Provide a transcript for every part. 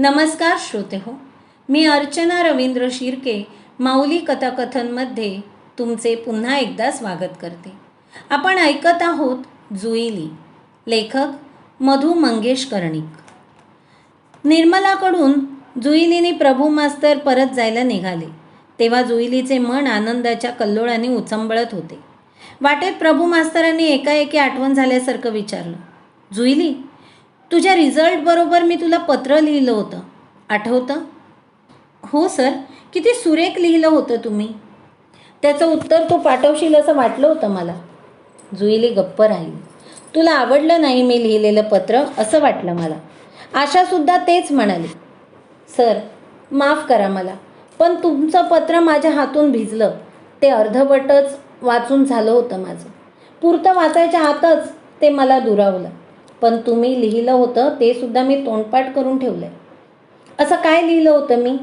नमस्कार श्रोते हो, मी अर्चना रवींद्र शिर्के माऊली कथाकथनमध्ये तुमचे पुन्हा एकदा स्वागत करते. आपण ऐकत आहोत जुईली, लेखक मधु मंगेश कर्णिक. निर्मलाकडून जुईलीने प्रभू मास्तर परत जायला निघाले तेव्हा जुईलीचे मन आनंदाच्या कल्लोळाने उचंबळत होते. वाटेत प्रभू मास्तरांनी एकाएकी आठवण झाल्यासारखं विचारलं, जुईली, तुझ्या रिझल्ट बरोबर मी तुला पत्र लिहिलं होतं, आठवतं? हो सर, किती सुरेख लिहिलं होतं तुम्ही. त्याचं उत्तर तू पाठवशील असं वाटलं होतं मला. जुईली गप्प राहिली. तुला आवडलं नाही मी लिहिलेलं पत्र असं वाटलं मला. आशासुद्धा तेच म्हणाली. सर, माफ करा मला, पण तुमचं पत्र माझ्या हातून भिजलं. ते अर्धवटच वाचून झालं होतं माझं. पुरतं वाचायच्या आतच ते मला दुरावलं. पण तुम्ही लिहिलं होतं ते सुद्धा मी तोंडपाठ करून ठेवलं आहे. असं काय लिहिलं होतं मी?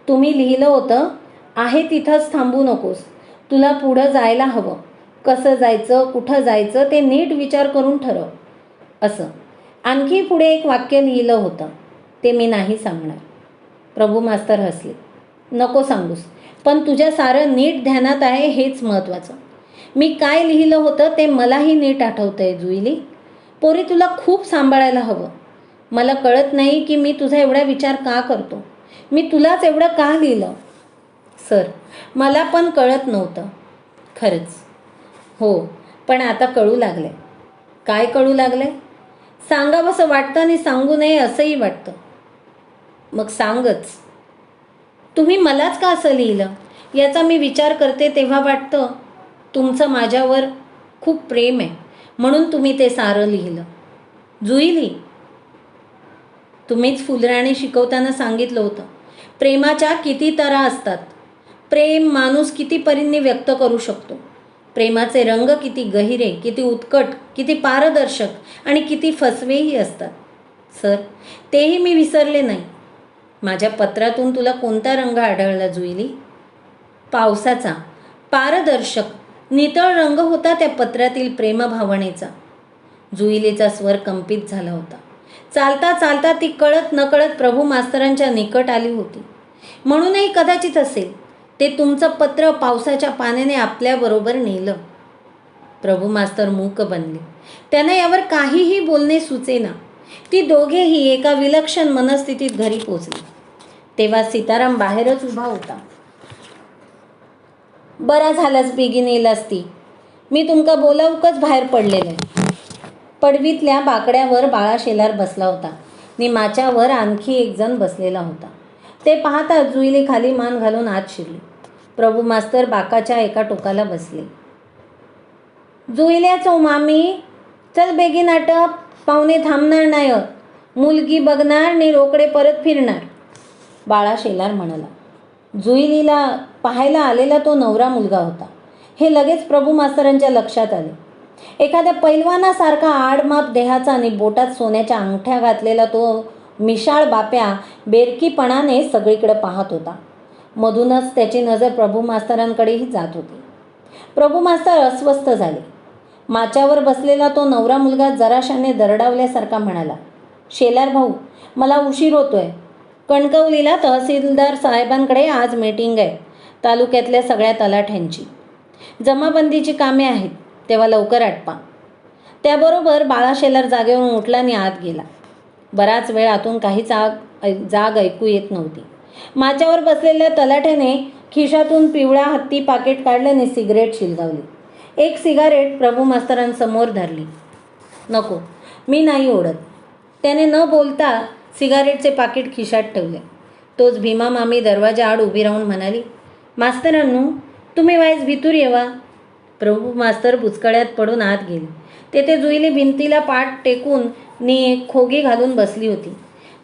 तुम्ही लिहिलं होतं, आहे तिथंच थांबू नकोस, तुला पुढं जायला हवं. कसं जायचं, कुठं जायचं ते नीट विचार करून ठरव, असं. आणखी पुढे एक वाक्य लिहिलं होतं, ते मी नाही सांगणार. प्रभू मास्तर हसले. नको सांगूस, पण तुझ्या सारं नीट ध्यानात आहे हेच महत्त्वाचं. मी काय लिहिलं होतं ते मलाही नीट आठवतं आहे जुईली. पोरी, तुला खूप सांभाळायला हवं. मला कळत नाही की मी तुझा एवढा विचार का करतो. मी तुलाच एवढं का लिहिलं? सर, मला पण कळत नव्हतं खरंच. हो, पण आता कळू लागलं आहे. काय कळू लागलं आहे? सांगावंसं वाटतं आणि सांगू नये असंही वाटतं. मग सांगच. तुम्ही मलाच का असं लिहिलं याचा मी विचार करते तेव्हा वाटतं तुमचं माझ्यावर खूप प्रेम आहे म्हणून तुम्ही ते सारं लिहिलं. जुईली, तुम्हीच फुलराणी शिकवताना सांगितलं होतं, प्रेमाच्या किती तऱ्हा असतात. प्रेम माणूस किती परींनी व्यक्त करू शकतो. प्रेमाचे रंग किती गहिरे, किती उत्कट, किती पारदर्शक आणि किती फसवेही असतात. सर, तेही मी विसरले नाही. माझ्या पत्रातून तुला कोणता रंग आढळला जुईली? पावसाचा पारदर्शक नितळ रंग होता त्या पत्रातील प्रेमभावनेचा. जुईलीचा स्वर कंपित झाला होता. चालता चालता ती कळत नकळत प्रभू मास्तरांच्या निकट आली होती. म्हणूनही कदाचित असेल ते तुमचं पत्र पावसाच्या पाण्याने आपल्याबरोबर नेलं. प्रभू मास्तर मूक बनले. त्यांना यावर काहीही बोलणे सुचेना. ती दोघेही एका विलक्षण मनस्थितीत घरी पोचली. तेव्हा सीताराम बाहेरच उभा होता. बरा झालाच बेगीन येलास ती. मी तुमका बोलावूकच बाहेर पडलेलं आहे. पडवीतल्या बाकड्यावर बाळा शेलार बसला होता आणि माच्यावर आणखी एक जण बसलेला होता. ते पाहता जुईली खाली मान घालून आत शिरली. प्रभू मास्तर बाकाच्या एका टोकाला बसले. जुईल्याचो मामी, चल बेगीन आटप, पाहुणे थांबणार नाही. मुलगी बघणार आणि रोकडे परत फिरणार, बाळा शेलार म्हणाला. जुईलीला पाहायला आलेला तो नवरा मुलगा होता हे लगेच प्रभू मास्तरांच्या लक्षात आले. एखाद्या पैलवानासारखा आडमाप देहाचा आणि बोटात सोन्याच्या अंगठ्या घातलेला तो मिशाळ बाप्या बेरकीपणाने सगळीकडे पाहत होता. मधूनच त्याची नजर प्रभू मास्तरांकडेही जात होती. प्रभू मास्तर अस्वस्थ झाले. माच्यावर बसलेला तो नवरा मुलगा जराशाने दरडावल्यासारखा म्हणाला, शेलार भाऊ, मला उशीर होतोय. कणकवलीला तहसीलदार साहेबांकडे आज मीटिंग आहे, तालुक्यातल्या सगळ्या तलाठ्यांची. जमाबंदीची कामे आहेत, तेव्हा लवकर आटपा. त्याबरोबर बाळा शेलार जागेवरून उठला आणि आत गेला. बराच वेळ आतून काहीच जाग ऐकू येत नव्हती. माच्यावर बसलेल्या तलाठ्याने खिशातून पिवळ्या हत्ती पाकिट काढलं आणि सिगरेट शिलगावली. एक सिगारेट प्रभू मास्तरांसमोर धरली. नको, मी नाही ओढत. त्याने न बोलता सिगारेटचे पाकिट खिशात ठेवले. तोच भीमा मामी दरवाजा आड उभी राहून म्हणाली, मास्तरांनू, तुम्ही वाईज भितूर येवा. प्रभू मास्तर बुचकळ्यात पडून आत गेले. तेथे जुईली भिंतीला पाठ टेकून नी खोगी घालून बसली होती.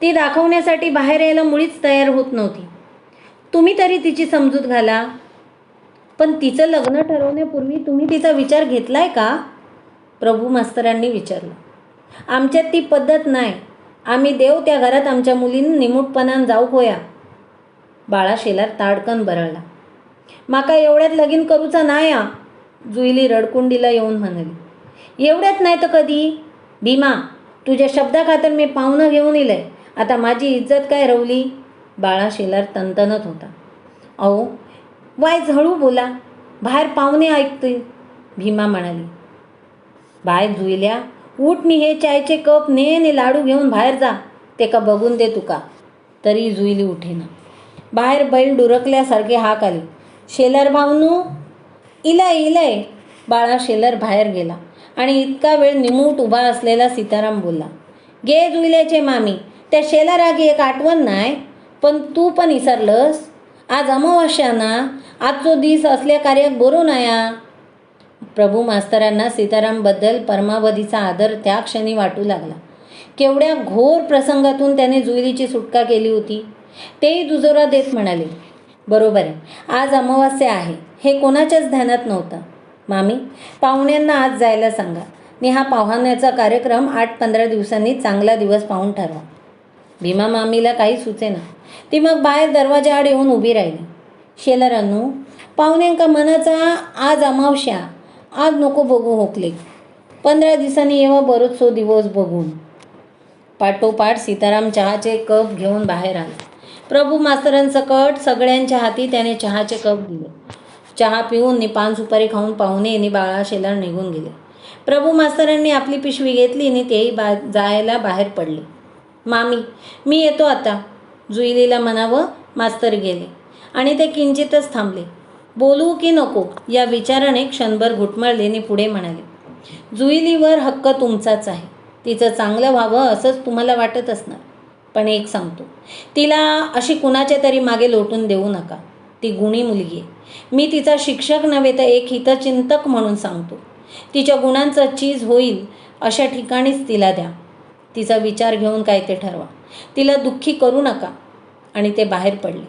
ती दाखवण्यासाठी बाहेर यायला मुळीच तयार होत नव्हती. तुम्ही तरी तिची समजूत घाला. पण तिचं लग्न ठरवण्यापूर्वी तुम्ही तिचा विचार घेतलाय का? प्रभू मास्तरांनी विचारलं. आमच्यात ती पद्धत नाही. आम्ही देव त्या घरात आमच्या मुलींनी निमूटपणान जाऊ होया. बाळा शेलार ताडकन बरळला. माका एवढ्यात लगीन करूचा नाही आ, जुईली रडकुंडीला येऊन म्हणाली. एवढ्यात नाही तर कधी? भीमा, तुझ्या शब्दाखातर मी पाहुणं घेऊन इलंय आता माझी इज्जत काय रवली? बाळा शेलार तणतणत होता. अहो वायच हळू बोला, बाहेर पाहुणे ऐकतील, भीमा म्हणाली. बाय जुईल्या, उठ नी हे चायचे कप ने लाडू घेऊन बाहेर जा, ते का बघून दे तुका. तरी जुईली उठेना. बाहेर बैल डुरकल्यासारखे हाक आली. शेलार भावनू, इलय. बाळा शेलार बाहेर गेला आणि इतका वेळ निमूट उभा असलेला सीताराम बोलला. गे जुईल्याचे मामी, त्या शेलारागी एक आठवण नाही, पण तू पण विसरलंस. आज अमावास्या ना, आजचो दिस असल्या कार्याक बरो नया. प्रभू मास्तरांना सीतारामबद्दल परमावधीचा आदर त्या क्षणी वाटू लागला. केवढ्या घोर प्रसंगातून त्याने जुईलीची सुटका केली होती. तेही दुजोरा देत म्हणाले, बरोबर आहे, आज अमावास्या आहे, हे कोणाच्याच ध्यानात नव्हतं. मामी, पाहुण्यांना आज जायला सांगा, आणि हा पाहुण्याचा कार्यक्रम 8-15 दिवसांनी चांगला दिवस पाहून ठरवा. भीमा मामीला काही सुचेना. ती मग बाहेर दरवाजाआड येऊन उभी राहिली. शेलारांनू, पाहुण्यांका मनाचा आज अमावस्या, आज नको बघू होकले, 15 दिवसांनी येवा बरोचसो दिवस बघून. पाठोपाठ सीताराम चहाचे कप घेऊन बाहेर आला. प्रभू मास्तरांसकट सगळ्यांच्या हाती त्याने चहाचे कप दिले. चहा पिऊन पान सुपारी खाऊन पाहुणे बाळा शेलार निघून गेले. प्रभू मास्तरांनी आपली पिशवी घेतली आणि तेही जायला बाहेर पडले. मामी, मी येतो आता, जुईलीला म्हणावं मास्तर गेले आणि ते किंचितच थांबले. बोलू की नको या विचाराने क्षणभर घुटमळले पुढे म्हणाले, जुईलीवर हक्क तुमचाच आहे. तिचं चांगलं व्हावं असंच तुम्हाला वाटत असणार. पण एक सांगतो, तिला अशी कुणाच्या तरी मागे लोटून देऊ नका. ती गुणी मुलगी आहे. मी तिचा शिक्षक नव्हे तर एक हितचिंतक म्हणून सांगतो. तिच्या गुणांचं चीज होईल अशा ठिकाणीच तिला द्या. तिचा विचार घेऊन काय ते ठरवा. तिला दुःखी करू नका. आणि ते बाहेर पडले.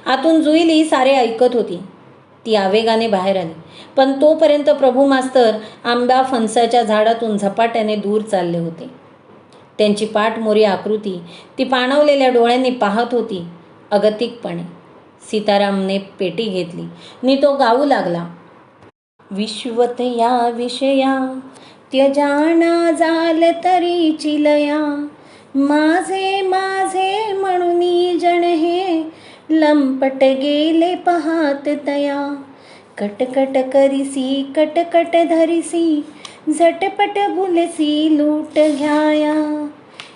आतून जुईली सारे ऐकत होती. ती आवेगाने बाहेर आली, पण तोपर्यंत प्रभू मास्तर आंबा फणसाच्या झाडातून झपाट्याने दूर चालले होते. त्यांची पाठमोरी आकृती ती पाणावलेल्या डोळ्यांनी पाहत होती अगतिकपणे. सीतारामने पेटी घेतली आणि तो गाऊ लागला. विश्वत या विषया त्यजाना जाल तरी चिलया, माझे म्हणून जण हे लंपट गेले पाहात तया. कटकट करिसी कटकट धरिसी, झटपट बुलसी लूट घ्याया.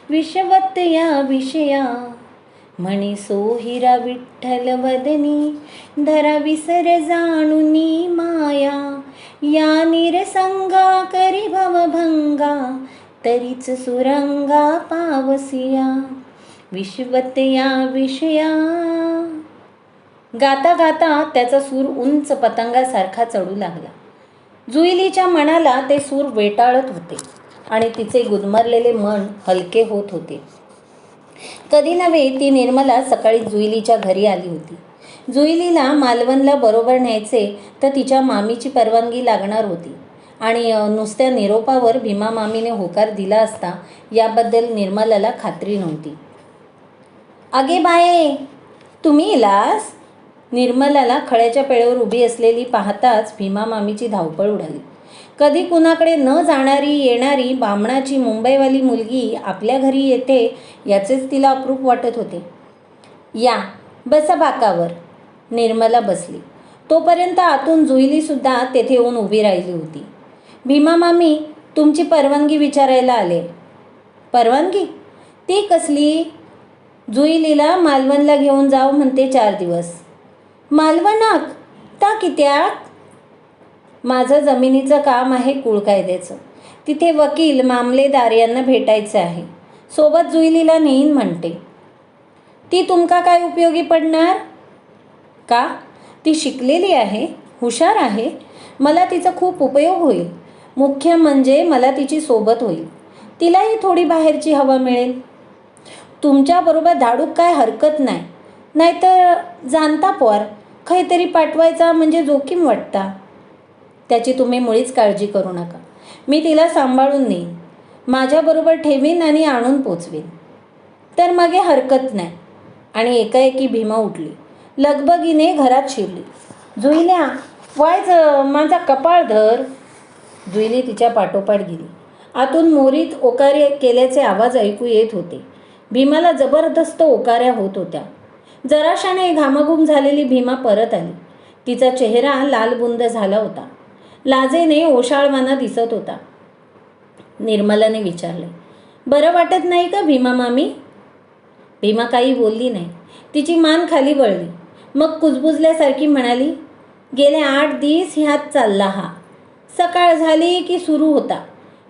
विश्वत या विषया म्हणी सोहिरा विठ्ठल वदनी, धरा विसर जाणुनी माया. या निरसंगा करी भवभंगा, तरीच सुरंगा पावसिया. विश्वत या विषया. गाता गाता त्याचा सूर उंच पतंगासारखा चढू लागला. जुईलीच्या मनाला ते सूर वेटाळत होते आणि तिचे गुदमरलेले मन हलके होत होते. कधी नव्हे ती निर्मला सकाळी जुईलीच्या घरी आली होती. जुईलीला मालवणला बरोबर न्यायचे तर तिच्या मामीची परवानगी लागणार होती आणि नुसत्या निरोपावर भीमा मामीने होकार दिला असता याबद्दल निर्मलाला खात्री नव्हती. अगे बाये, तुम्ही इलास? निर्मलाला खळ्याच्या पेळेवर उभी असलेली पाहताच भीमा मामीची धावपळ उडाली. कधी कुणाकडे न जाणारी येणारी बामणाची मुंबईवाली मुलगी आपल्या घरी येते याचेच तिला अप्रूप वाटत होते. या बसा बाकावर. निर्मला बसली. तोपर्यंत आतून जुईलीसुद्धा तेथे येऊन उभी राहिली होती. भीमा मामी, तुमची परवानगी विचारायला आले. परवानगी? ती कसली? जुईलीला मालवणला घेऊन जाव म्हणते 4 दिवस. मालवणात? ता कित्याक? माझं जमिनीचं काम आहे कुळकायद्याचं. तिथे वकील मामलेदार यांना भेटायचं आहे. सोबत जुईलीला नेईन म्हणते. ती तुमका काय उपयोगी पडणार? का? ती शिकलेली आहे, हुशार आहे. मला तिचा खूप उपयोग होईल. मुख्य म्हणजे मला तिची सोबत होईल. तिलाही थोडी बाहेरची हवा मिळेल. तुमच्याबरोबर धाडूक काय हरकत नाही. नाहीतर जाणता पोर काहीतरी पाठवायचा म्हणजे जोखीम वाटता. त्याची तुम्ही मुळीच काळजी करू नका. मी तिला सांभाळून नेईन. माझ्याबरोबर ठेवीन आणि आणून पोचवीन. तर मग हरकत नाही. आणि एकाएकी भीमा उठली. लगबगीने घरात शिरली. जुईल्या, वायच माझा कपाळ धर. जुईली तिच्या पाठोपाठ गेली. आतून मोरीत ओकारी केल्याचे आवाज ऐकू येत होते. भीमाला जबरदस्त ओकाऱ्या होत होत्या. जराशाने घामाघूम झालेली भीमा परत आली. तिचा चेहरा लालबुंद झाला होता. लाजेने ओशाळवाना दिसत होता. निर्मलाने विचारले, बरं वाटत नाही का भीमा मामी? भीमा काही बोलली नाही. तिची मान खाली वळली. मग कुजबुजल्यासारखी म्हणाली, गेले 8 दिवस ह्यात चालला हा. सकाळ झाली की सुरू होता.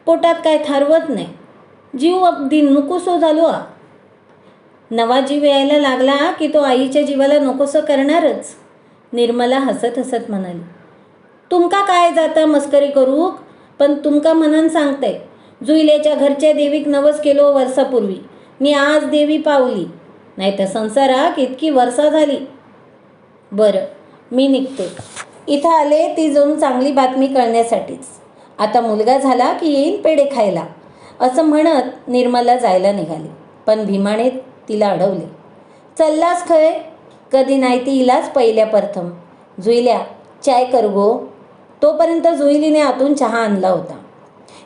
पोटात काय थारवत नाही. जीव अगदी नुकोसो झालो आ. नवा जीव यायला लागला की तो आईच्या जीवाला नकोसं करणारच. निर्मला हसत हसत म्हणाली, तुमका काय जाता मस्करी करू, पण तुमका म्हणून सांगते, जुईल्याच्या घरच्या देवीक नवस केलो वर्षापूर्वी. मी आज देवी पावली, नाही तर संसाराक इतकी वर्षा झाली. बरं, मी निघते. इथं आले ती जाऊन चांगली बातमी कळण्यासाठीच. आता मुलगा झाला की येईन पेढे खायला, असं म्हणत निर्मला जायला निघाली. पण भीमाने तिला अडवले. चल्लास खय? कधी नाही ती इलाच पहिल्या प्रथम. जुईल्या, चाय कर गो. तोपर्यंत जुईलीने आतून चहा आणला होता.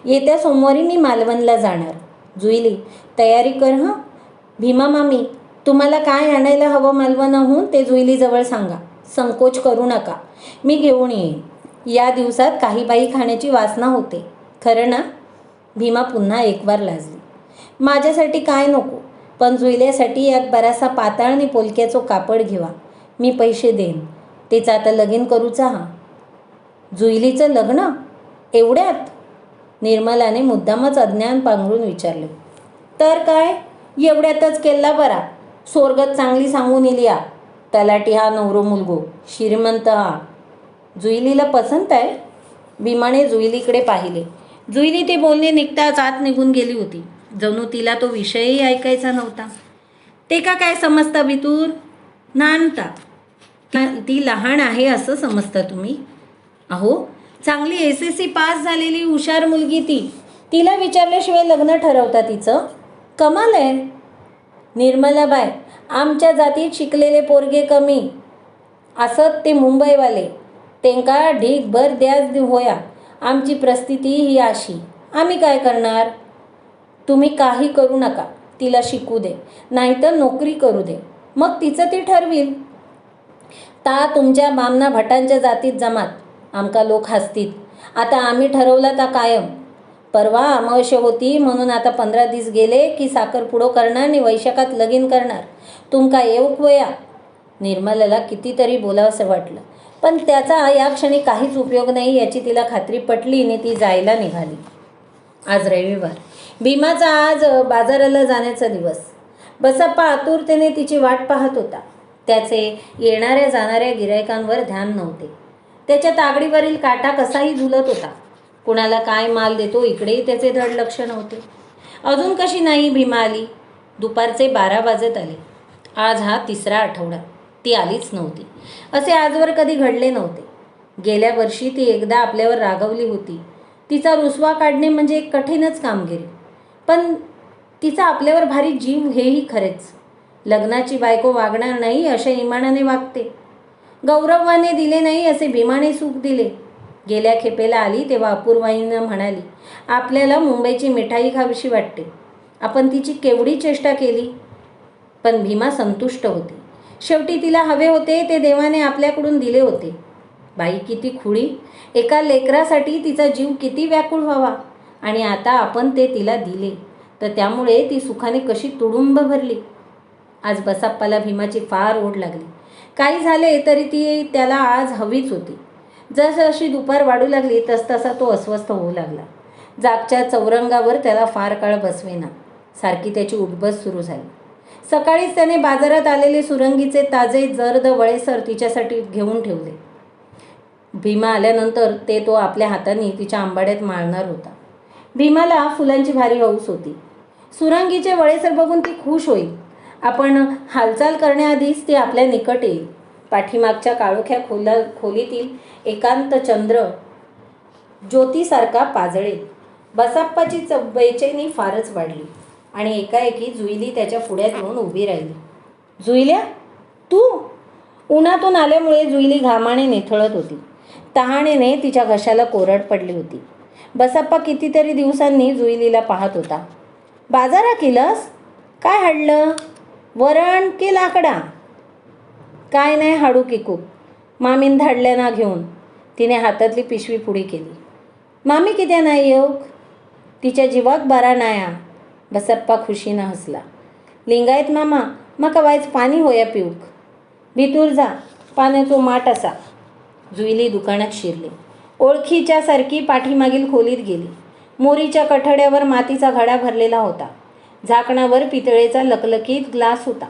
येत्या सोमवारी मी मालवणला जाणार. जुईली, तयारी कर हं. भीमा मामी, तुम्हाला काय आणायला हवं मालवणाहून ते जुईलीजवळ सांगा. संकोच करू नका, मी घेऊन येईन. या दिवसात काही बाई खाण्याची वासना होते, खरं ना? भीमा पुन्हा एक बार लाजली. माझ्यासाठी काय नको, पण जुईल्यासाठी एक बरासा पाताळ आणि पोलक्याचो कापड घेवा. मी पैसे देईन. तिचं आता लगीन करूचा हा. जुईलीचं लग्न एवढ्यात? निर्मलाने मुद्दामच अज्ञान पांघरून विचारले. तर काय, एवढ्यातच केला बरा. स्वर्गत चांगली सांगून इली आ. तलाठी हा नवरो मुलगो, श्रीमंत हा. जुईलीला पसंत आहे? भीमाने जुईलीकडे पाहिले. जुईली ते बोलणे निघताच आत निघून गेली होती. जणू तिला तो विषयही ऐकायचा नव्हता. ते का काय समजता बितूर? नानता ती लहान आहे असं समजता तुम्ही? अहो, चांगली SSC पास झालेली हुशार मुलगी ती. तिला विचारल्याशिवाय लग्न ठरवता तिचं? कमाल आहे. निर्मलाबाई, आमच्या जातीत शिकलेले पोरगे कमी असत ते मुंबईवाले. तेंका ढीकभर द्याच होया. आमची परिस्थिती ही अशी. आम्ही काय करणार? तुम्ही काही करू नका. तिला शिकू दे, नाहीतर नोकरी करू दे. मग तिचं ती ठरवील. ता तुमच्या बामना भटांच्या जातीत जमात. आमका लोक हसतील. आता आम्ही ठरवला ता कायम. परवा अमावस्या होती म्हणून आता 15 दिवस गेले की साखरपुडो करणार आणि वैशाखात लगीन करणार. तुमका येऊक वया. निर्मलाला कितीतरी बोलावंसं वाटलं, पण त्याचा या क्षणी काहीच उपयोग नाही याची तिला खात्री पटली आणि ती जायला निघाली. आज रविवार. भीमाचा आज बाजाराला जाण्याचा दिवस. बसप्पा आतुरतेने तिची वाट पाहत होता. त्याचे येणाऱ्या जाणाऱ्या गिरायकांवर ध्यान नव्हते. त्याच्या तागडीवरील काटा कसाही झुलत होता. कुणाला काय माल देतो इकडेही त्याचे धड लक्ष नव्हते. अजून कशी नाही भीमा आली? दुपारचे 12 वाजत आले. आज हा 3रा आठवडा. ती आलीच नव्हती. असे आजवर कधी घडले नव्हते. गेल्या वर्षी ती एकदा आपल्यावर रागवली होती. तिचा रुसवा काढणे म्हणजे एक कठीणच कामगिरी. पण तिचा आपल्यावर भारी जीव हेही खरेच. लग्नाची बायको वागणार नाही अशा इमानाने वागते. गौरवाने दिले नाही असे भीमाने सुख दिले. गेल्या खेपेला आली तेव्हा अपूर्वाईनं म्हणाली, आपल्याला मुंबईची मिठाई खावीशी वाटते. आपण तिची केवढी चेष्टा केली, पण भीमा संतुष्ट होती. शेवटी तिला हवे होते ते देवाने आपल्याकडून दिले होते. बाई किती खुळी. एका लेकरासाठी तिचा जीव किती व्याकुळ व्हावा. आणि आता आपण ते तिला दिले, तर त्यामुळे ती सुखाने कशी तुडुंब भरली. आज बसाप्पाला भीमाची फार ओढ लागली. काही झाले तरी ती त्याला आज हवीच होती. जसजशी दुपार वाढू लागली तसतसा तो अस्वस्थ होऊ लागला. जागच्या चौरंगावर त्याला फार काळ बसवेना. सारखी त्याची उठबस सुरू झाली. सकाळीच त्याने बाजारात आलेले सुरंगीचे ताजे जर्द वळेसर तिच्यासाठी घेऊन ठेवले. भीमा आल्यानंतर ते तो आपल्या हाताने तिच्या आंबाड्यात माळणार होता. भीमाला फुलांची भारी हौस होती. सुरंगीचे वळेसर बघून ती खुश होईल. आपण हालचाल करण्याआधीच ती आपल्या निकट येईल. पाठीमागच्या काळोख्या खोलीतील एकांत चंद्र ज्योतीसारखा पाजळेल. बसाप्पाची बेचैनी फारच वाढली आणि एकाएकी जुईली त्याच्या पुढ्यात येऊन उभी राहिली. जुईल्या, तू? उन्हातून आल्यामुळे जुईली घामाने निथळत होती. तहानेने तिच्या घशाला कोरड पडली होती. बसाप्पा कितीतरी दिवसांनी जुईलीला पाहत होता. बाजारा केलंस? काय हाडलं? वरण की लाकडा? काय नाही हाडू किकू, मामीन धाडल्या ना घेऊन. तिने हातातली पिशवी पुढे केली. मामी कित्या नाही येऊक? तिच्या जीवाक बरा नाया. बसप्पा खुशीनं हसला. लिंगायत मामा, मका वायच पाणी होया पिऊक. भितूर जा, पाण्याचो माठ असा. जुईली दुकानात शिरली. ओळखीच्या सारखी पाठीमागील खोलीत गेली. मोरीच्या कठड्यावर मातीचा घडा भरलेला होता. झाकणावर पितळेचा लकलकीत ग्लास होता.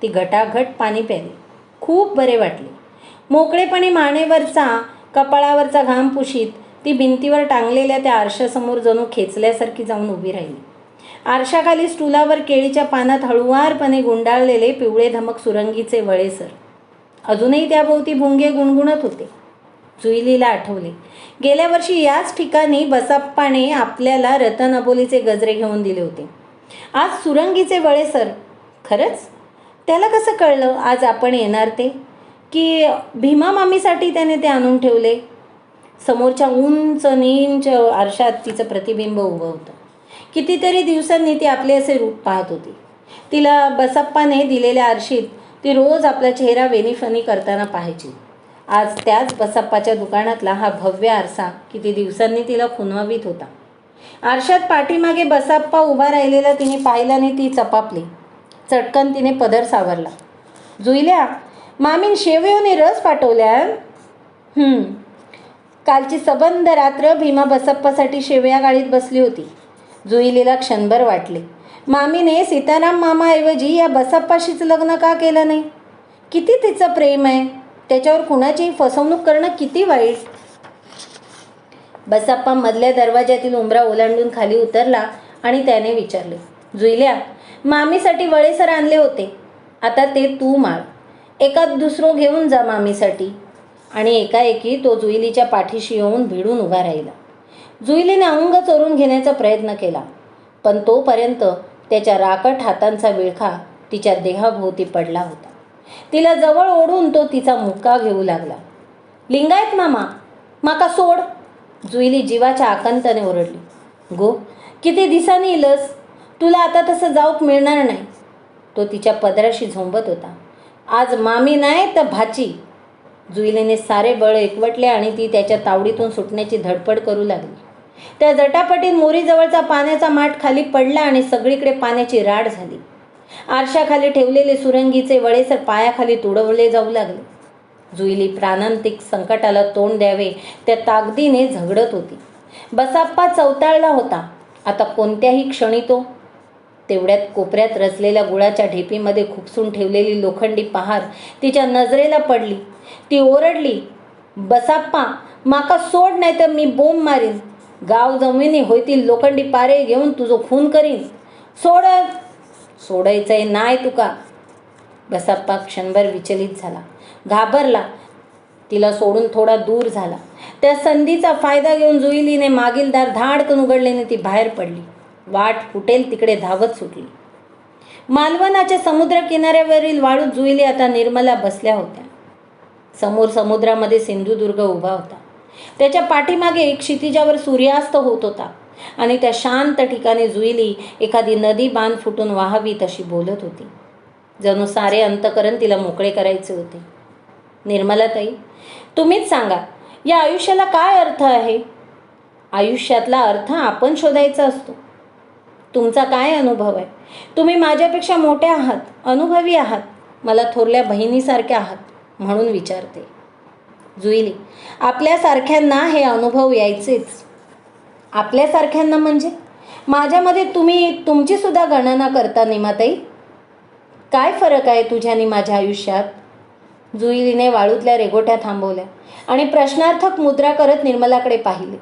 ती घटाघट पाणी प्याली. खूप बरे वाटले. मोकळेपणी मानेवरचा, कपाळावरचा घाम पुशीत ती भिंतीवर टांगलेल्या त्या आरशासमोर जणू खेचल्यासारखी जाऊन उभी राहिली. आरशाखाली स्टुलावर केळीच्या पानात हळुवारपणे गुंडाळलेले पिवळे धमक सुरंगीचे वळेसर अजूनही त्याभोवती भुंगे गुणगुणत होते. जुईलीला आठवले, गेल्या वर्षी याच ठिकाणी बसप्पाने आपल्याला रतन अबोलीचे गजरे घेऊन दिले होते. आज सुरंगीचे वळेसर. खरंच? त्याला कसं कळलं आज आपण येणार ते? की भीमा मामीसाठी त्याने ते आणून ठेवले? समोरच्या उंच नींच आरशात तिचं प्रतिबिंब उभं होतं. कितीतरी दिवसांनी ती आपले असे रूप पाहत होती. तिला बसप्पाने दिलेल्या आरशीत ती रोज आपला चेहरा वेणीफणी करताना पाहायची. आज त्याच बसप्पाच्या दुकानातला हा भव्य आरसा किती दिवसांनी तिला खुणवावीत होता. आरशात पाठीमागे बसप्पा उभा राहिलेला तिने पाहिल्याने ती चपापली. चटकन तिने पदर सावरला. जुईल्या, मामीन शेवयोने रस पाठवल्या. कालची सबंध रात्र भीमा बसप्पासाठी शेवया गाडीत बसली होती. जुईलीला क्षणभर वाटले, मामीने सीताराम मामाऐवजी या बसप्पाशीच लग्न का केलं नाही? किती तिचं प्रेम आहे. त्याच्यावर कुणाचीही फसवणूक करणं किती वाईट. बसप्पा मधल्या दरवाज्यातील उंबरा ओलांडून खाली उतरला आणि त्याने विचारले, जुईल्या, मामीसाठी वळेसर आणले होते. आता ते तू माळ. एकात दुसरं घेऊन जा मामीसाठी. आणि एकाएकी तो जुईलीच्या पाठीशी येऊन भिडून उभा राहिला. जुईलीने अंग चोरून घेण्याचा प्रयत्न केला, पण तोपर्यंत त्याच्या राकट हातांचा विळखा तिच्या देहाभोवती पडला होता. तिला जवळ ओढून तो तिचा मुक्का घेऊ लागला. लिंगायत मामा, माका सोड. जुईली जीवाच्या आकांताने ओरडली. गो, किती दिसांनी इलस. तुला आता तसं जाऊक मिळणार नाही. तो तिच्या पदराशी झोंबत होता. आज मामी नाही तर भाची. जुईलीने सारे बळ एकवटले आणि ती त्याच्या तावडीतून सुटण्याची धडपड करू लागली. त्या जटापटीत मोरीजवळचा पाण्याचा माठ खाली पडला आणि सगळीकडे पाण्याची राड झाली. आरशाखाली ठेवलेले सुरंगीचे वळेसर पायाखाली तुडवले जाऊ लागले. जुईली प्राणांतिक संकटाला तोंड द्यावे त्या ताकदीने झगडत होती. बसप्पा चवताळला होता. आता कोणत्याही क्षणी तो. तेवढ्यात कोपऱ्यात रचलेल्या गुळाच्या ढेपीमध्ये खुपसून ठेवलेली लोखंडी पहार तिच्या नजरेला पडली. ती ओरडली, बसप्पा, माका सोड नाही तर मी बोंब मारीन. गाव जमिनी होईतील लोखंडी पारे घेऊन तुझं खून करीन. सोड. सोडायचंय नाय तुका. बसप्पा क्षणभर विचलित झाला, घाबरला. तिला सोडून थोडा दूर झाला. त्या संधीचा फायदा घेऊन जुईलीने मागील दार धाडकन उघडल्याने ती बाहेर पडली. वाट फुटेल तिकडे धावत सुटली. मालवणाच्या समुद्र किनाऱ्यावरील वाळूत जुईली आता निर्मला बसल्या होत्या. समोर समुद्रामध्ये सिंधुदुर्ग उभा होता. त्याच्या पाठीमागे क्षितिजावर सूर्यास्त होत होता आणि त्या शांत ठिकाणी जुईली एखादी नदी बांध फुटून वाहावी तशी बोलत होती. जणू सारे अंतकरण तिला मोकळे करायचे होते. निर्मलाताई, तुम्हीच सांगा, या आयुष्याला काय अर्थ आहे? आयुष्यातला अर्थ आपण शोधायचा असतो. तुमचा काय अनुभव आहे? तुम्ही माझ्यापेक्षा मोठ्या आहात, अनुभवी आहात, मला थोरल्या बहिणीसारख्या आहात, म्हणून विचारते. जुईली, आपल्यासारख्यांना हे अनुभव यायचेच. आपल्यासारख्यांना म्हणजे? माझ्यामध्ये तुम्ही तुमची सुद्धा गणना करता निमाताई. काय फरक आहे तुझ्या आणि माझ्या आयुष्यात? जुईलीने वाळूतल्या रेघोट्या थांबवल्या आणि प्रश्नार्थक मुद्रा करत निर्मलाकडे पाहिले.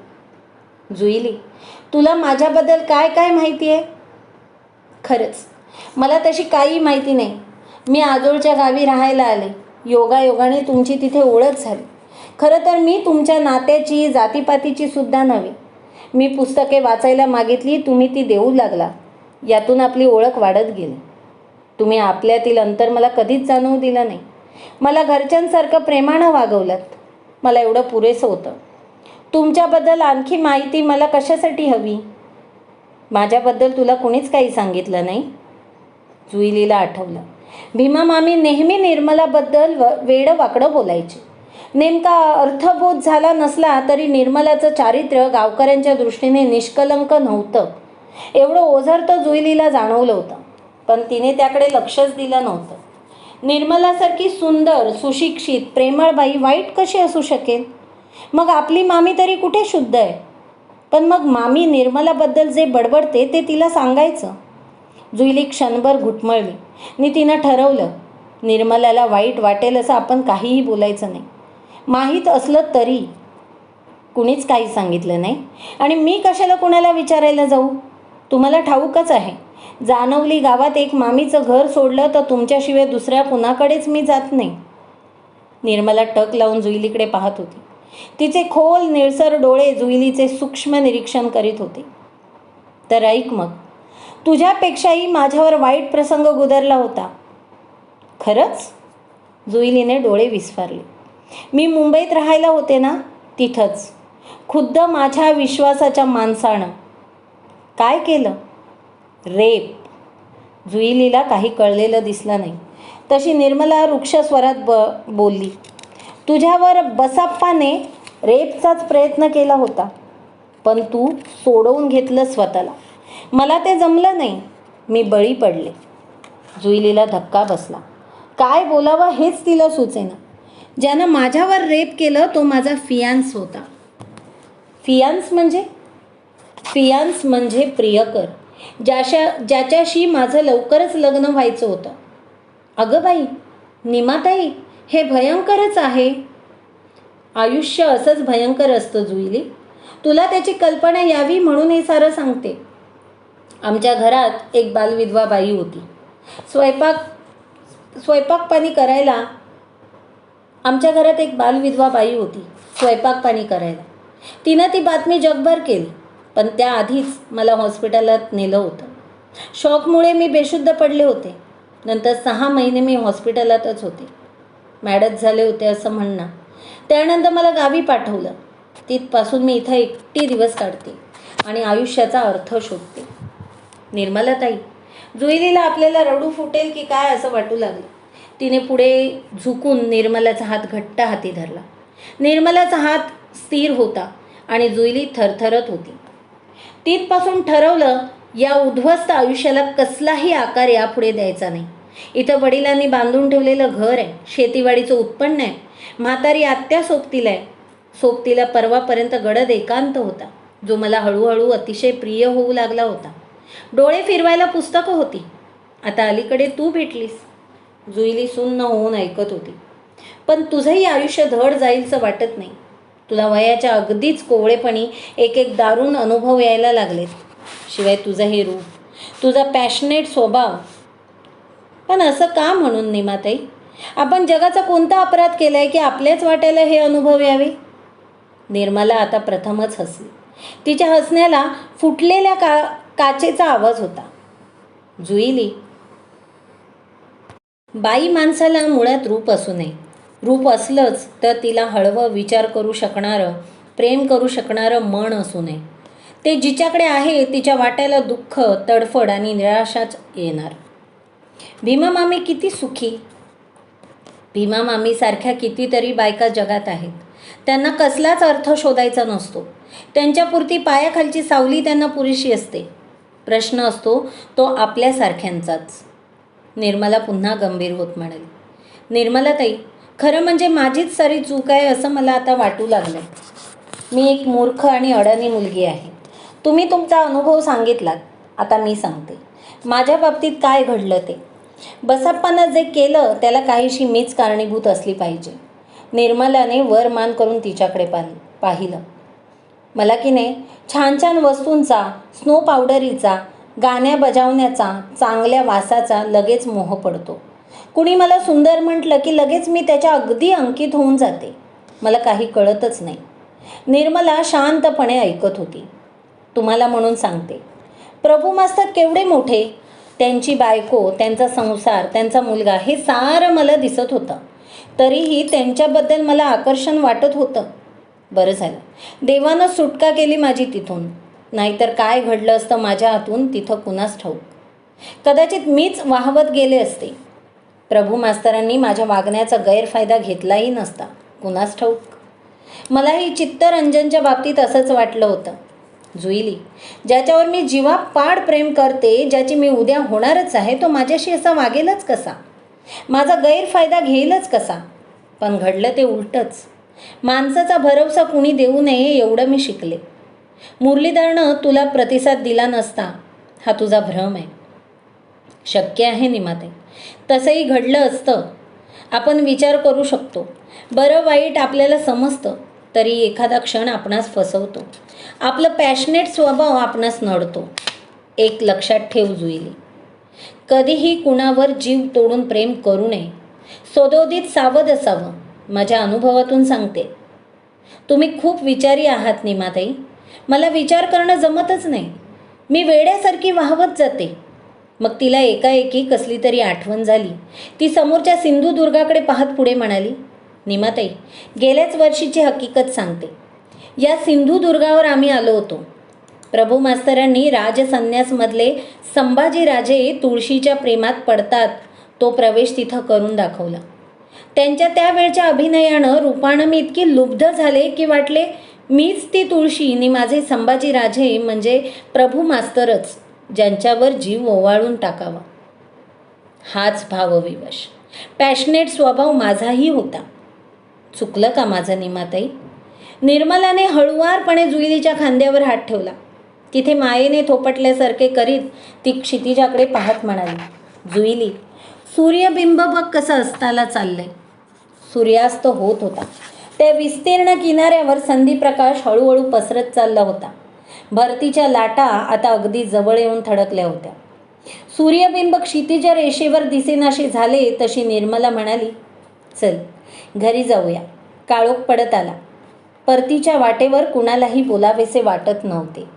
जुईली, तुला माझ्याबद्दल काय काय माहिती आहे? खरंच मला तशी काही माहिती नाही. मी आजोळच्या गावी राहायला आले. योगायोगाने तुमची तिथे ओळख झाली. खरं तर मी तुमच्या नात्याची, जातीपातीची सुद्धा नव्हे. मी पुस्तके वाचायला मागितली, तुम्ही ती देऊ लागला. यातून आपली ओळख वाढत गेली. तुम्ही आपल्यातील अंतर मला कधीच जाणवू दिलं नाही. मला घरच्यांसारखं प्रेमानं वागवलात. मला एवढं पुरेसं होतं. तुमच्याबद्दल आणखी माहिती मला कशासाठी हवी? माझ्याबद्दल तुला कुणीच काही सांगितलं नाही? जुईलीला आठवलं, भीमा मामी नेहमी निर्मलाबद्दल वेडं वाकडं बोलायचे. नेमका अर्थबोध झाला नसला तरी निर्मलाचं चारित्र्य गावकऱ्यांच्या दृष्टीने निष्कलंक नव्हतं एवढं ओझरतं जुईलीला जाणवलं होतं. पण तिने त्याकडे लक्षच दिलं नव्हतं. निर्मलासारखी सुंदर, सुशिक्षित, प्रेमळ बाई वाईट कशी असू शकेल? मग आपली मामी तरी कुठे शुद्ध आहे? पण मग मामी निर्मलाबद्दल जे बडबडते ते तिला सांगायचं. जुईली क्षणभर घुटमळली आणि तिनं ठरवलं, निर्मलाला वाईट वाटेल असं आपण काहीही बोलायचं नाही. माहीत असलं तरी. कुणीच काही सांगितलं नाही आणि मी कशाला कुणाला विचारायला जाऊ? तुम्हाला ठाऊकच आहे, जानवली गावात एक मामीचं घर सोडलं तर तुमच्याशिवाय दुसऱ्या कुणाकडेच मी जात नाही. निर्मला टक लावून जुईलीकडे पाहत होती. तिचे खोल निळसर डोळे जुईलीचे सूक्ष्म निरीक्षण करीत होते. तर ऐक मग, तुझ्यापेक्षाही माझ्यावर वाईट प्रसंग गुदरला होता. खरंच? जुईलीने डोळे विस्फारले. मी मुंबईत राहायला होते ना, तिथंच खुद्द माझ्या विश्वासाच्या माणसानं. काय केलं? रेप. जुईलीला काही कळलेलं दिसलं नाही. तशी निर्मला रुक्ष स्वरात बोलली, तुझ्यावर बसाप्पाने रेपचाच प्रयत्न केला होता, पण तू सोडवून घेतलं स्वतःला. मला ते जमलं नाही, मी बळी पडले. जुईलीला धक्का बसला. काय बोलावं हेच तिला सुचेना. ज्यानं माझ्यावर रेप केलं तो माझा फियांस होता. फियांस म्हणजे? फियांस म्हणजे प्रियकर, ज्याच्याशी माझं लवकरच लग्न व्हायचं होतं. अगं बाई, निमाताई, हे भयंकरच आहे. आयुष्य असंच भयंकर असतं जुईली. तुला त्याची कल्पना यावी म्हणून हे सारं सांगते. आमच्या घरात एक बालविधवा बाई होती. स्वयंपाक पाणी करायला. तिनं ती बातमी जगभर केली, पण त्याआधीच मला हॉस्पिटलात नेलं होतं. शॉकमुळे मी बेशुद्ध पडले होते. नंतर 6 महिने मी हॉस्पिटलातच होते. मॅडच झाले होते असं म्हणणं. त्यानंतर मला गावी पाठवलं. तिथपासून मी इथं एकटी दिवस काढते आणि आयुष्याचा अर्थ शोधते. निर्मलाताई, जुईलीला आपल्याला रडू फुटेल की काय असं वाटू लागलं. तिने पुढे झुकून निर्मलाचा हात घट्ट हाती धरला. निर्मलाचा हात स्थिर होता आणि जुईली थरथरत होती. तिथपासून ठरवलं, या उद्ध्वस्त आयुष्याला कसलाही आकार यापुढे द्यायचा नाही. इथं वडिलांनी बांधून ठेवलेलं घर आहे, शेतीवाडीचं उत्पन्न आहे, म्हातारी आत्या सोबतीला परवापर्यंत गडद एकांत होता, जो मला हळूहळू अतिशय प्रिय होऊ लागला होता. डोळे फिरवायला पुस्तकं होती. आता अलीकडे तू भेटलीस. जुईली सुन्न होऊन ऐकत होती. पण तुझंही आयुष्य धड जाईलचं वाटत नाही. तुला वयाच्या अगदीच कोवळेपणी एक दारुण अनुभव यायला लागलेत. शिवाय तुझं हे रूप, तुझा पॅशनेट स्वभाव. पण असं का म्हणून निमाताई? आपण जगाचा कोणता अपराध केलाय की आपल्याच वाट्याला हे अनुभव यावे? निर्मला आता प्रथमच हसली. तिच्या हसण्याला फुटलेल्या काचेचा आवाज होता. जुईली, बाई माणसाला मुळात रूप असू नये. रूप असलंच तर तिला हळवं विचार करू शकणारं, प्रेम करू शकणारं मन असू नये. ते जिच्याकडे आहे तिच्या वाट्याला दुःख, तडफड आणि निराशाच येणार. भीमा मामी किती सुखी. भीमा मामीसारख्या कितीतरी बायका जगात आहेत. त्यांना कसलाच अर्थ शोधायचा नसतो. त्यांच्यापुरती पायाखालची सावली त्यांना पुरेशी असते. प्रश्न असतो तो आपल्यासारख्यांचाच. निर्मला पुन्हा गंभीर होत म्हणाली, निर्मलाताई, खरं म्हणजे माझीच सारी चूक आहे असं मला आता वाटू लागलं. मी एक मूर्ख आणि अडाणी मुलगी आहे. तुम्ही तुमचा अनुभव सांगितलात, आता मी सांगते माझ्या बाबतीत काय घडलं ते. बसप्पानं जे केलं त्याला काहीशी मीच कारणीभूत असली पाहिजे. निर्मलाने वर मान करून तिच्याकडे पाहिलं. मला की नाही छान छान वस्तूंचा, स्नो पावडरीचा, गाण्या बजावण्याचा, चांगल्या वासाचा लगेच मोह पडतो. कुणी मला सुंदर म्हटलं की लगेच मी त्याच्या अगदी अंकित होऊन जाते. मला काही कळतच नाही. निर्मला शांतपणे ऐकत होती. तुम्हाला म्हणून सांगते, प्रभू मास्तर केवढे मोठे, त्यांची बायको, त्यांचा संसार, त्यांचा मुलगा, हे सारं मला दिसत होतं. तरीही त्यांच्याबद्दल मला आकर्षण वाटत होतं. बरं झालं देवानं सुटका केली माझी तिथून. नाहीतर काय घडलं असतं माझ्या हातून तिथं कुणास ठाऊक. कदाचित मीच वाहवत गेले असते. प्रभू मास्तरांनी माझ्या वागण्याचा गैरफायदा घेतलाही नसता, कुणास ठाऊक. मलाही चित्तरंजनच्या बाबतीत असंच वाटलं होतं. जुईली, ज्याच्यावर मी जीवापाड प्रेम करते, ज्याची मी उद्या होणारच आहे, तो माझ्याशी असा वागेलच कसा, माझा गैरफायदा घेईलच कसा. पण घडलं ते उलटंच. माणसाचा भरवसा कुणी देऊ नये एवढं मी शिकले. मुरलीधरनं तुला प्रतिसाद दिला नसता हा तुझा भ्रम आहे. शक्य आहे निमाताई, तसंही घडलं असतं. आपण विचार करू शकतो. बरं वाईट आपल्याला समजतं, तरी एखादा क्षण आपणास फसवतो. आपलं पॅशनेट स्वभाव आपणास नडतो. एक लक्षात ठेव जुईली, कधीही कुणावर जीव तोडून प्रेम करू नये. सदोदित सावध असावं. माझ्या अनुभवातून सांगते. तुम्ही खूप विचारी आहात निमाताई. मला विचार करणं जमतच नाही. मी वेड्यासारखी वाहवत जाते. मग तिला एकाएकी कसली तरी आठवण झाली. ती समोरच्या सिंधुदुर्गाकडे पाहत पुढे म्हणाली, निमाताई, गेल्याच वर्षीची हकीकत सांगते. या सिंधुदुर्गावर आम्ही आलो होतो. प्रभू मास्तरांनी राजसन्यासमधले संभाजीराजे तुळशीच्या प्रेमात पडतात तो प्रवेश तिथं करून दाखवला. त्यांच्या त्यावेळच्या अभिनयानं रूपानं मी इतकी लुब्ध झाले की वाटले मीच ती तुळशी आणि माझे संभाजीराजे म्हणजे प्रभू मास्तरच, ज्यांच्यावर जीव ओवाळून टाकावा. हाच भावविवश पॅशनेट स्वभाव माझाही होता. चुकलं का माझं निमाताई? निर्मलाने हळुवारपणे जुईलीच्या खांद्यावर हात ठेवला. तिथे मायेने थोपटल्यासारखे करीत ती क्षितिजाकडे पाहत म्हणाली, जुईली, सूर्यबिंब बघ कसं अस्ताला चाललंय. सूर्यास्त होत होता. त्या विस्तीर्ण किनाऱ्यावर संधीप्रकाश हळूहळू पसरत चालला होता. भरतीच्या लाटा आता अगदी जवळ येऊन थडकल्या होत्या. सूर्यबिंब क्षितिज रेषेवर दिसेनाशी झाले तशी निर्मला म्हणाली, चल घरी जाऊया. काळोख पडत आला. परतीच्या वाटेवर कुणालाही बोलावेसे वाटत नव्हते.